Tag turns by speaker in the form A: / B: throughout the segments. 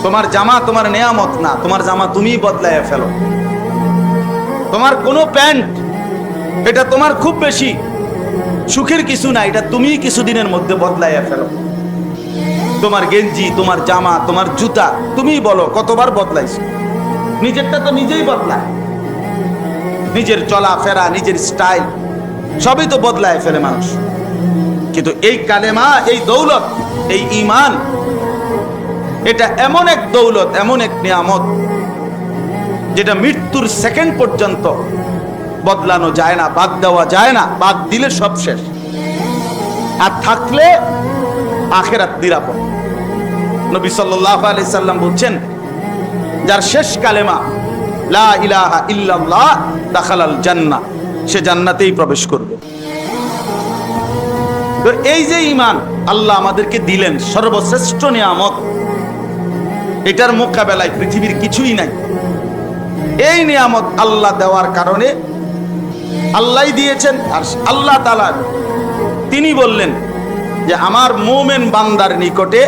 A: তোমার জামা তোমার নেয়ামত না, তোমার জামা তুমিই বদলাইয়া ফেলো। তোমার কোনো প্যান্ট এটা তোমার খুব বেশি সুখের কিছু না, এটা তুমিই কিছুদিনের মধ্যে বদলাইয়া ফেলো। তোমার গেঞ্জি, তোমার জামা, তোমার জুতা তুমিই বলো কতবার বদলাইছো। নিজেরটা তো নিজেই বদলায়, নিজের চলাফেরা, নিজের স্টাইল সবই তো বদলায় ফেলে মানুষ। কিন্তু এই কালেমা, এই দৌলত, এই ঈমান, এটা এমন এক দৌলত, এমন এক নিয়ামত যেটা মৃত্যুর সেকেন্ড পর্যন্ত বদলানো যায় না, বাদ দেওয়া যায় না। বাদ দিলে সব শেষ, আর থাকলে আখিরাত নিরাপদ। নবী সাল্লাল্লাহু আলাইহি সাল্লাম বলছেন, যার শেষ কালেমা লা ইলাহা ইল্লাল্লাহ দাখালাল জান্নাহ, সে জান্নাতেই প্রবেশ করবে। তো এই যে ঈমান আল্লাহ আমাদেরকে দিলেন, সর্বশ্রেষ্ঠ নিয়ামত, এটার মোকাবেলায় পৃথিবীর কিছুই নাই। এই নিয়ামত আল্লাহ দেওয়ার কারণে আল্লাহই দিয়েছেন। আর আল্লাহ তাআলা তিনি বললেন যে আমার মুমিন বান্দার নিকটে,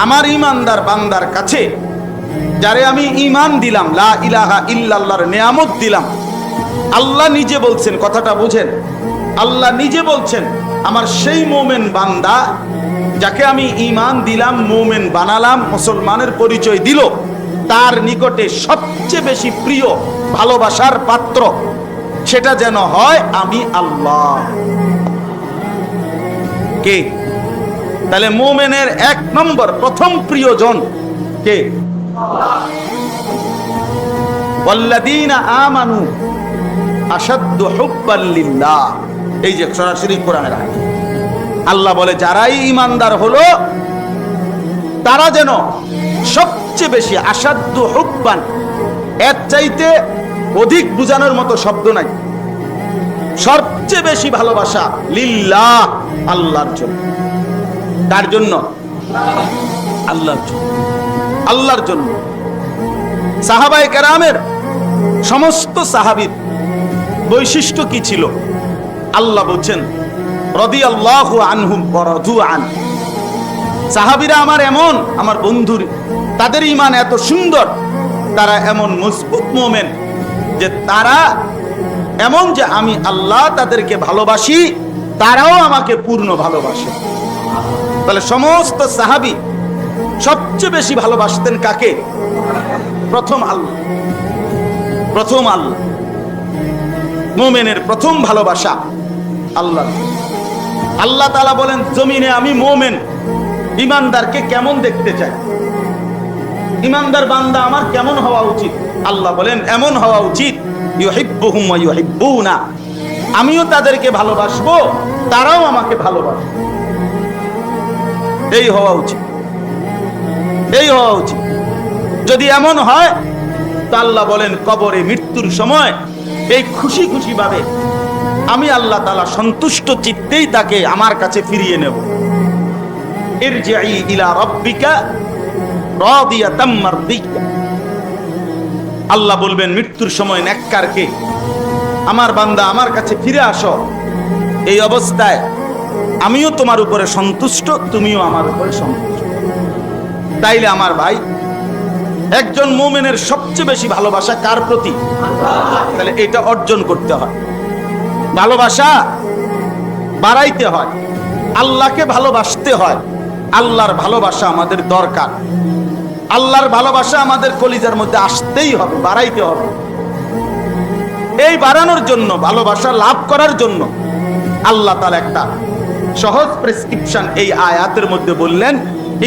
A: আমার ঈমানদার বান্দার কাছে, যারে আমি ঈমান দিলাম, লা ইলাহা ইল্লাল্লাহর নিয়ামত দিলাম, আল্লাহ নিজে বলছেন, কথাটা বুঝেন, আল্লাহ নিজে বলছেন আমার সেই মুমিন বান্দা যাকে আমি ঈমান দিলাম, মুমিন বানালাম, মুসলমানের পরিচয় দিল, তার নিকটে সবচেয়ে বেশি প্রিয় ভালোবাসার পাত্র সেটা যেন হয় আমি আল্লাহ। কে? তাহলে মুমিনের এক নম্বর প্রথম প্রিয়জন কে? ওয়াল্লাযীনা আমানু আশাদ্দু হুব্বান লিল্লাহ। এই যে সরাসরি কোরআনের আয়াত, আল্লাহ বলে যারাই ঈমানদার হলো তারা যেন সবচেয়ে বেশি, আশাদ্দু হুব্বান, এর চাইতে অধিক বোঝানোর মতো শব্দ নাই, সবচেয়ে বেশি ভালোবাসা লিল্লাহ, আল্লাহর জন্য। কার জন্য? আল্লাহর জন্য, আল্লাহর জন্য। সাহাবায়ে কেরামের, সমস্ত সাহাবীর বৈশিষ্ট্য কি ছিল? আল্লাহ বলছেন রাদিয়াল্লাহু আনহুম ওয়া রাদু আন। সাহাবীরা আমার এমন, আমার বন্ধুর, তাদের ঈমান এত সুন্দর, তারা এমন মজবুত মুমিন যে তারা এমন যে আমি আল্লাহ তাদেরকে ভালোবাসি, তারাও আমাকে পূর্ণ ভালোবাসে। তাহলে সমস্ত সাহাবী সবচেয়ে বেশি ভালোবাসতেন কাকে? প্রথম আল্লাহ, প্রথম আল্লাহ। মুমিনের প্রথম ভালোবাসা আল্লাহ। আল্লাহ তাআলা বলেন জমিনে আমি মুমিন ঈমানদারকে কেমন দেখতে চাই, ঈমানদার বান্দা আমার কেমন হওয়া উচিত? আল্লাহ বলেন এমন হওয়া উচিত ইউহিব্বুহুম ওয়া ইউহিব্বুনা, আমিও তাদেরকে ভালোবাসবো, তারাও আমাকে ভালোবাসবে। এই হওয়া উচিত, এই হওয়া উচিত। যদি এমন হয় তো আল্লাহ বলেন কবরে মৃত্যুর সময় এই খুশি খুশি ভাবে আমি আল্লাহ তাআলা সন্তুষ্ট চিত্তেই তাকে আমার কাছে ফিরিয়ে নেব। ইরজিই ইলা রাব্বিকা রাদিয়াতাম মারদিয়া। আল্লাহ বলবেন মৃত্যুর সময় নেককারকে, আমার বান্দা আমার কাছে ফিরে আসো, এই অবস্থায় আমিও তোমার উপরে সন্তুষ্ট, তুমিও আমার উপরে সন্তুষ্ট। তাইলে আমার ভাই, একজন মুমিনের সবচেয়ে বেশি ভালোবাসা কার প্রতি? তাহলে এটা অর্জন করতে হয়, ভালোবাসা বাড়াইতে হয়, আল্লাহকে ভালোবাসতে হয়। আল্লাহর ভালোবাসা আমাদের দরকার, আল্লাহর ভালোবাসা আমাদের কলিজার মধ্যে আসতেই হবে, বাড়াইতে হবে। এই বাড়ানোর জন্য, ভালোবাসা লাভ করার জন্য আল্লাহ তাআলা একটা সহজ প্রেসক্রিপশন এই আয়াতের মধ্যে বললেন,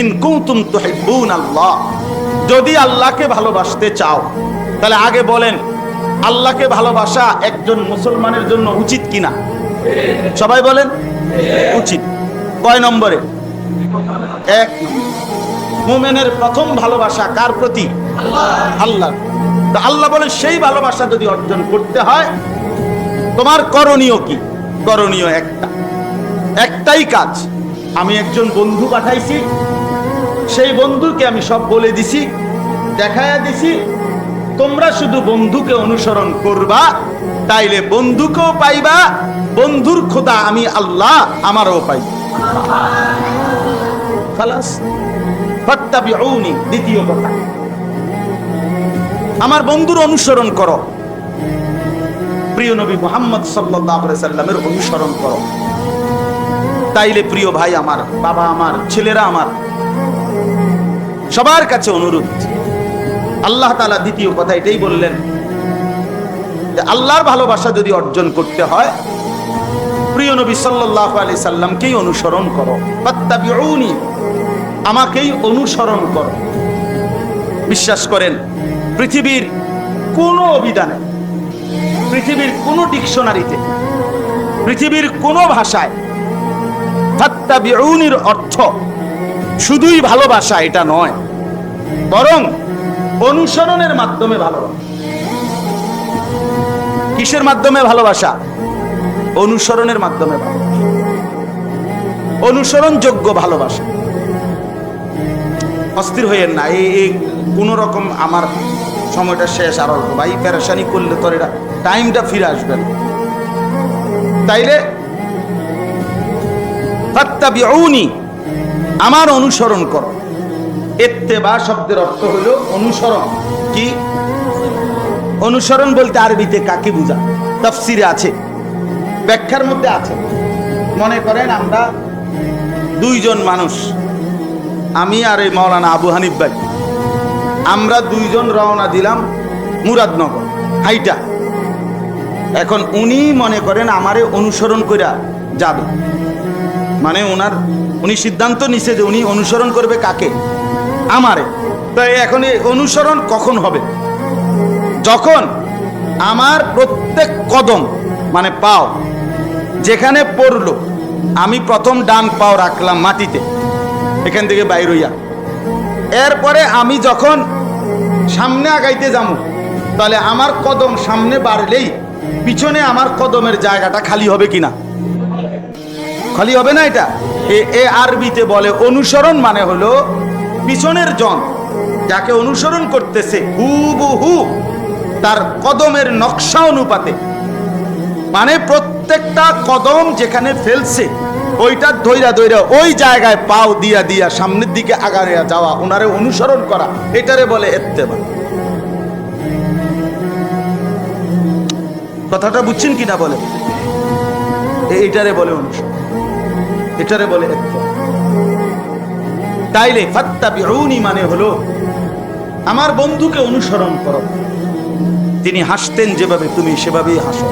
A: ইন কুনতুম তুহিব্বুনাল্লাহ, যদি আল্লাহকে ভালোবাসতে চাও। তাহলে আগে বলেন আল্লাহকে ভালোবাসা একজন মুসলমানের জন্য উচিত কিনা? সবাই বলেন উচিত। কয় নম্বরে? এক নম্বর। মুমিনের প্রথম ভালোবাসা কার প্রতি? আল্লাহ। তো আল্লাহ বলেন সেই ভালোবাসা যদি অর্জন করতে হয় তোমার করণীয় কি? করণীয় একটাই কাজ। আমি একজন বন্ধু পাঠাইছি, সেই বন্ধুকে আমি সব বলে দিছি, দেখায়া দিছি, তোমরা শুধু বন্ধুকে অনুসরণ করবা, তাইলে বন্ধুকেও পাইবা, বন্ধুর খোদা আমি আল্লাহ আমারও পাইবা। খালাস, ফাত্তাবিউনি, দ্বিতীয় কথা, আমার বন্ধুর অনুসরণ করো, প্রিয় নবী মুহাম্মদ সাল্লাল্লাহু আলাইহি সাল্লামের অনুসরণ করো। তাইলে প্রিয় ভাই আমার, বাবা আমার, ছেলেরা আমার, সবার কাছে অনুরোধ, আল্লাহ তাআলা দ্বিতীয় কথা এটাই বললেন যে আল্লাহর ভালোবাসা যদি অর্জন করতে হয়, প্রিয় নবী সাল্লাল্লাহু আলাইহি সাল্লামকেই অনুসরণ করো। ফাত্তাবিউনি, আমাকেই অনুসরণ করো। বিশ্বাস করেন, পৃথিবীর কোনো অভিধানে, পৃথিবীর কোনো ডিকশনারিতে, পৃথিবীর কোনো ভাষায় ফাত্তাবিউনির অর্থ শুধুই ভালোবাসা এটা নয়, বরং অনুসরণের মাধ্যমে ভালোবাসা। কিসের মাধ্যমে ভালোবাসা? অনুসরণের মাধ্যমে ভালোবাসা, অনুসরণযোগ্য ভালোবাসা। অস্থির হইয়েন না, এই কোন রকম আমার সময়টা শেষ, আর অল্প ভাই পেরেশানি করলে তোর এটা টাইমটা ফিরে আসবে না। তাইলে ফাত্তাবিউনি, আমার অনুসরণ করো। ইত্তেবা শব্দের অর্থ হলো অনুসরণ। কি অনুসরণ বলতে আরবিতে কাকে বোঝায়? তাফসিরে আছে, ব্যাখ্যার মধ্যে আছে। মনে করেন আমরা দুইজন মানুষ, আমি আর এই মাওলানা আবু হানিফ ভাই, আমরা দুইজন রওনা দিলাম মুরাদনগর হাইটা। এখন উনি মনে করেন আমারে অনুসরণ করে যাবে, মানে উনি সিদ্ধান্ত নিছে যে উনি অনুসরণ করবে কাকে? আমারে। তো এখন এই অনুসরণ কখন হবে? যখন আমার প্রত্যেক কদম, মানে পাও যেখানে পড়লো, আমি প্রথম ডান পাও রাখলাম মাটিতে, এখান থেকে বাইর হইয়া, এরপরে আমি যখন সামনে আগাইতে যাবো, তাহলে আমার কদম সামনে বাড়লেই পিছনে আমার কদমের জায়গাটা খালি হবে কিনা? খালি হবে না। এটা এ আরবিতে বলে অনুসরণ, মানে হলো পিছনের জন যাকে অনুসরণ করতেছে হুবহু তার কদমের নকশা অনুপাতে, মানে প্রত্যেকটা কদম যেখানে ফেলছে ওইটা ধইরা ধইরা ওই জায়গায় পাও দিয়া দিয়া সামনের দিকে আগাড়ে যাওয়া, ওনারে অনুসরণ করা, এটারে বলে ইত্তেবা। কথাটা বুঝছেন কিনা বলে? এটারে বলে অনুসরণ, এটারে বলে ইত্তেবা। তাইলে ফাত্তাবিউনি মানে হলো আমার বন্ধুকে অনুসরণ করো। তিনি হাসতেন যেভাবে তুমি সেভাবেই হাসো,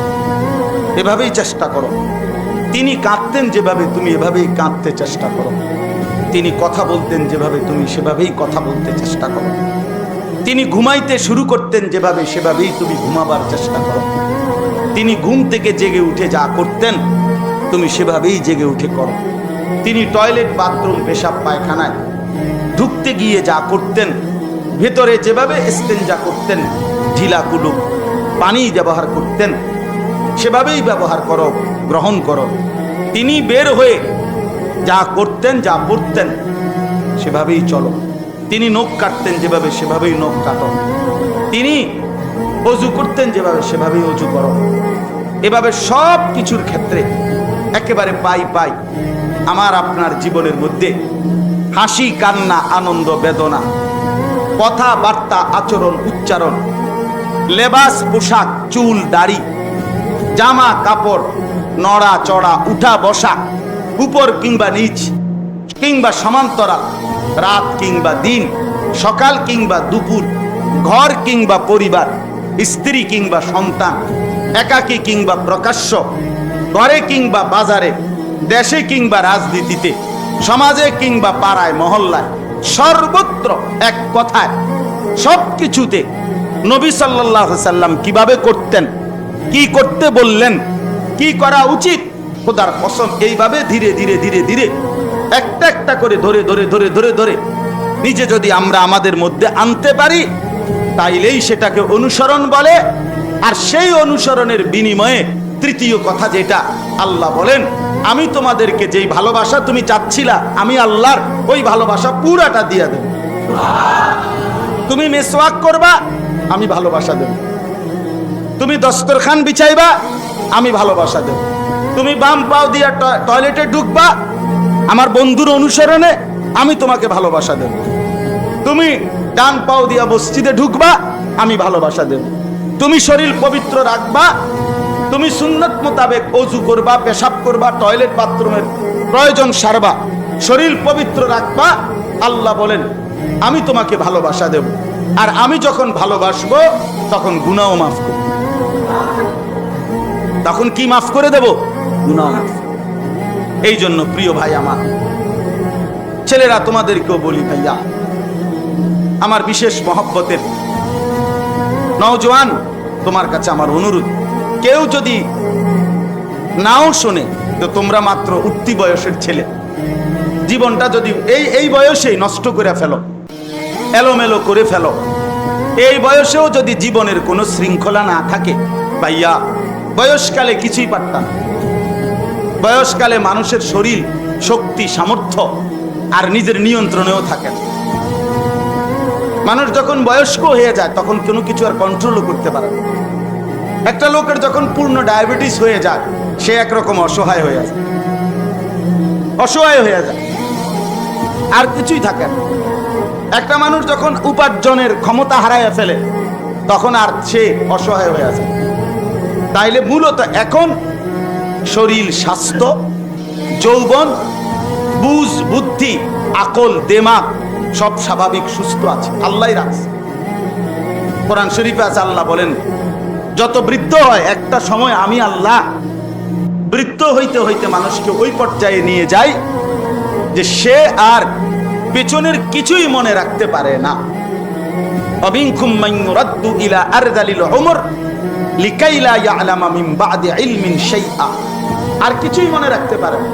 A: এভাবেই চেষ্টা করো। তিনি কাঁদতেন যেভাবে তুমি এভাবেই কাঁদতে চেষ্টা করো। তিনি কথা বলতেন যেভাবে তুমি সেভাবেই কথা বলতে চেষ্টা করো। তিনি ঘুমাইতে শুরু করতেন যেভাবে সেভাবেই তুমি ঘুমাবার চেষ্টা করো। তিনি ঘুম থেকে জেগে উঠে যা করতেন তুমি সেভাবেই জেগে উঠে করো। তিনি টয়লেট, বাথরুম, পেশাব, পায়খানায় ঢুকতে গিয়ে যা করতেন, ভেতরে যেভাবে ইস্তেঞ্জা করতেন, ঢিলা কুলুপ পানি ব্যবহার করতেন, সেভাবেই ব্যবহার করো, গ্রহণ করো। তিনি বের হয়ে যা করতেন, যা পড়তেন, সেভাবেই চলো। তিনি নখ কাটতেন যেভাবে সেভাবেই নখ কাটো। তিনি অজু করতেন যেভাবে সেভাবেই অজু করো। এভাবে সব কিছুর ক্ষেত্রে একেবারে পাই পাই আমার আপনার জীবনের মধ্যে হাসি, কান্না, আনন্দ, বেদনা, কথাবার্তা, আচরণ, উচ্চারণ, লেবাস, পোশাক, চুল, দাড়ি, জামা কাপড়, নড়া চড়া, উঠা বসা, উপর কিংবা নিচ কিংবা সমান্তরাল, রাত কিংবা দিন, সকাল কিংবা দুপুর, ঘর কিংবা পরিবার, স্ত্রী কিংবা সন্তান, একাকী কিংবা প্রকাশ্য, ঘরে কিংবা বাজারে, দেশে কিংবা রাজনীতিতে, সমাজে কিংবা পাড়ায় মহল্লায়, সর্বত্র এক কথায় সব কিছুতে নবী সাল্লাল্লাহু আলাইহি সাল্লাম কিভাবে করতেন, কি করতে বললেন, কি করা উচিত, খোদার কসম এইভাবে ধীরে ধীরে ধীরে ধীরে একটা একটা করে ধরে ধরে ধরে ধরে ধরে নিজে যদি আমরা আমাদের মধ্যে আনতে পারি, তাইলেই সেটাকে অনুসরণ বলে। আর সেই অনুসরণের বিনিময়ে তৃতীয় কথা যেটা, আল্লাহ বলেন আমি তোমাদেরকে যেই ভালোবাসা তুমি চাচ্ছিলা, আমি আল্লাহর ওই ভালোবাসা পুরাটা দিয়ে দেব। তুমি মেসওয়াক করবা, আমি ভালোবাসা দেব। তুমি দস্তরখান বিছাইবা, আমি ভালোবাসা দেব। তুমি বাম পাও দিয়া টয়লেটে ঢুকবা, আমার বন্ধুর অনুসরণে, আমি তোমাকে ভালোবাসা দেব। তুমি ডান পাও দিয়া মসজিদে ঢুকবা, আমি ভালোবাসা দেব। তুমি শরীর পবিত্র রাখবা, তুমি সুন্নত মোতাবেক ওযু করবা, পেশাব করবা, টয়লেট বাথরুমের প্রয়োজন সারবা, শরীর পবিত্র রাখবা, আল্লাহ বলেন আমি তোমাকে ভালোবাসা দেব। আর আমি যখন ভালোবাসবো তখন গুনাহও মাফ করব। তখন কি মাফ করে দেব? গুনাহ মাফ। এই জন্য প্রিয় ভাই আমার, ছেলেরা তোমাদেরকেও বলি, ভাইয়া আমার বিশেষ মহব্বতের নওজোয়ান, তোমার কাছে আমার অনুরোধ, কেউ যদি নাও শোনে তো তোমরা মাত্র উঠতি বয়সের ছেলে, জীবনটা যদি এই বয়সেই নষ্ট করে ফেলো, এলোমেলো করে ফেলো, এই বয়সেও যদি জীবনের কোনো শৃঙ্খলা না থাকে, ভাইয়া বয়সকালে কিছুই পারতাম। বয়সকালে মানুষের শরীর, শক্তি, সামর্থ্য আর নিজের নিয়ন্ত্রণেও থাকে না। মানুষ যখন বয়স্ক হয়ে যায় তখন কোনো কিছু আর কন্ট্রোলও করতে পারে না। একটা লোকের যখন পূর্ণ ডায়াবেটিস হয়ে যায়, সে একরকম অসহায় হয়ে যায়, অসহায় হয়ে যায়, আর কিছুই থাকে না। একটা মানুষ যখন উপার্জনের ক্ষমতা হারায় ফেলে তখন আর সে অসহায় হয়ে যায়। তাইলে মূলত এখন শরীর, স্বাস্থ্য, যৌবন, বুঝ, বুদ্ধি, আকল, দিমাগ সব স্বাভাবিক সুস্থ আছে, আল্লাহই রাখছে। কোরআন শরীফে আছে, আল্লাহ বলেন যত বৃদ্ধ হয় একটা সময় আমি আল্লাহ বৃদ্ধ হইতে হইতে মানুষকে ওই পর্যায়ে নিয়ে যাই যে সে আর পেছনের কিছুই মনে রাখতে পারে না। অবিনকুম মান ইউরাদ্দু ইলা আরযালিল উমর লিকাই লা ইয়ালামা মিন বাদি ইলমিন শাইআ, আর কিছুই মনে রাখতে পারে না।